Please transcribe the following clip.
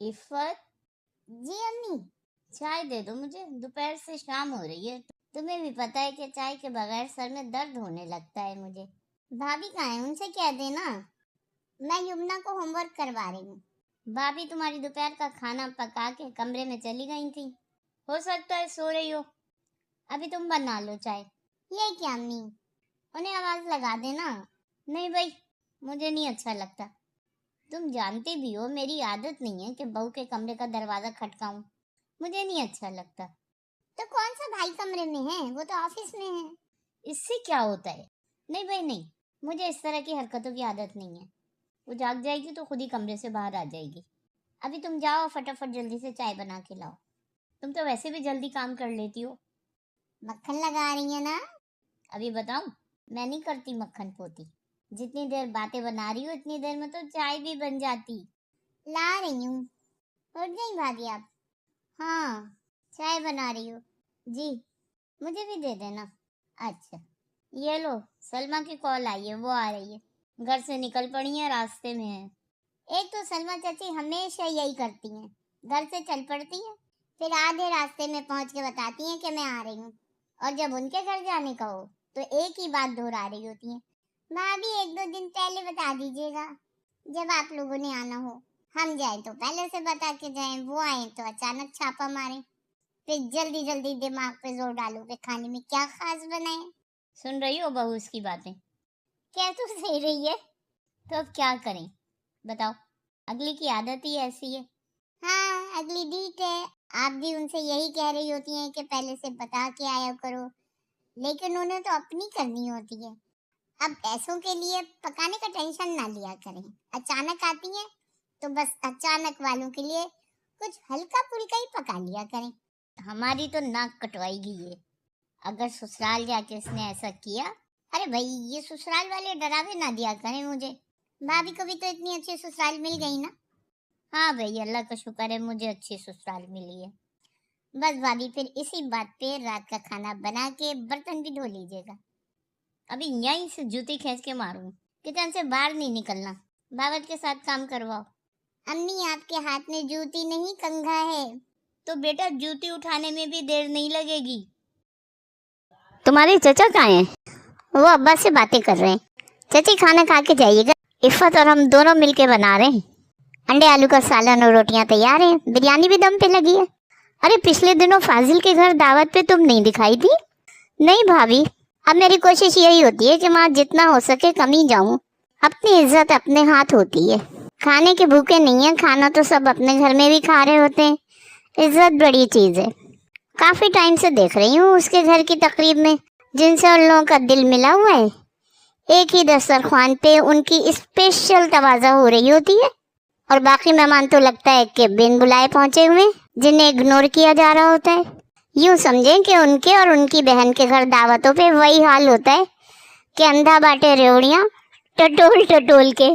इफ़त, जी अम्मी चाय दे दो मुझे, दोपहर से शाम हो रही है। तुम्हें भी पता है कि चाय के बगैर सर में दर्द होने लगता है मुझे। भाभी कहाँ है, उनसे कह देना। मैं यमुना को होमवर्क करवा रही हूँ। भाभी तुम्हारी दोपहर का खाना पका के कमरे में चली गई थी, हो सकता है सो रही हो। अभी तुम बना लो चाय। ये क्या अम्मी, उन्हें आवाज लगा देना। नहीं भाई, मुझे नहीं अच्छा लगता। तुम जानती भी हो मेरी आदत नहीं है कि बहू के कमरे का दरवाजा खटकाऊं, मुझे नहीं अच्छा लगता। तो कौन सा भाई कमरे में है, वो तो ऑफिस में है। इससे क्या होता है? नहीं भाई नहीं, मुझे इस तरह की हरकतों की आदत नहीं है। वो जाग जाएगी तो खुद ही कमरे से बाहर आ जाएगी। अभी तुम जाओ फटाफट जल्दी से चाय बना के लाओ। तुम तो वैसे भी जल्दी काम कर लेती हो। मक्खन लगा रही है ना? अभी बताऊं, मैं नहीं करती मक्खन पोती। जितनी देर बातें बना रही हूँ उतनी देर में तो चाय भी बन जाती। ला रही हूँ। उठ गई भाभी आप? हाँ, चाय बना रही हूँ। जी, मुझे भी दे देना। अच्छा, ये लो, सलमा की कॉल आई है, वो आ रही है। घर से निकल पड़ी है, रास्ते में है। एक तो सलमा चाची हमेशा यही करती हैं, घर से चल पड़ती हैं, फिर आधे रास्ते में पहुंच के बताती हैं कि मैं आ रही हूँ, और जब उनके घर जाने का हो तो एक ही बात दोहरा रही होती हैं। भाभी 1-2 दिन पहले बता दीजिएगा, जब आप लोगों ने आना हो। हम जाए तो पहले से बता के जाएं, वो आए तो अचानक छापा मारें, फिर जल्दी जल्दी दिमाग पे जोर डालो कि खाने में क्या खास बनाए। सुन रही हो बहू उसकी बातें? क्या तो सही रही है, तो अब क्या करें बताओ, अगली की आदत ही ऐसी है। हाँ, अगली डीट है। आप भी उनसे यही कह रही होती हैं कि पहले से बता के आया करो, लेकिन उन्हें तो अपनी करनी होती है। अब ऐसों के लिए पकाने का टेंशन ना लिया करें, अचानक आती हैं तो बस अचानक वालों के लिए कुछ हल्का फुल्का ही पका लिया करें। हमारी तो नाक कटवाएगी ये, अगर ससुराल जाके इसने ऐसा किया। अरे भाई, ये ससुराल वाले डरावे ना दिया करें मुझे। भाभी को भी तो इतनी अच्छी ससुराल मिल गई ना। हाँ भाई, अल्लाह का शुक्र है मुझे अच्छी ससुराल मिली है। बस भाभी, फिर इसी बात पे रात का खाना बना के बर्तन भी धो लीजिएगा। अभी यहीं से जूती खींच के मारूं, किचन से बाहर नहीं निकलना। बाबत के साथ काम करवाओ। अम्मी, आपके हाथ में जूती नहीं कंघा है। तो बेटा जूती उठाने में भी देर नहीं लगेगी। तुम्हारे चचा कहाँ हैं? वो अब्बा से बातें कर रहे हैं। चाची खाना खा के जाइएगा, इफ़त और हम दोनों मिलके बना रहे हैं। अंडे आलू का सालन और रोटियां तैयार हैं, बिरयानी भी दम पे लगी है। अरे पिछले दिनों फाजिल के घर दावत पे तुम नहीं दिखाई थी? नहीं भाभी, अब मेरी कोशिश यही होती है कि वहाँ जितना हो सके कम ही जाऊं। अपनी इज्जत अपने हाथ होती है, खाने के भूखे नहीं है, खाना तो सब अपने घर में भी खा रहे होते हैं। इज्जत बड़ी चीज है। काफी टाइम से देख रही हूँ उसके घर की तकरीब में जिनसे उन लोगों का दिल मिला हुआ है, एक ही दस्तरखान पे उनकी स्पेशल तवाज़ा हो रही होती है, और बाकी मेहमान तो लगता है कि बिन बुलाए पहुंचे हुए, जिन्हें इग्नोर किया जा रहा होता है। यूं समझें कि उनके और उनकी बहन के घर दावतों पे वही हाल होता है कि अंधा बाटे रेवड़ियाँ टटोल टटोल के।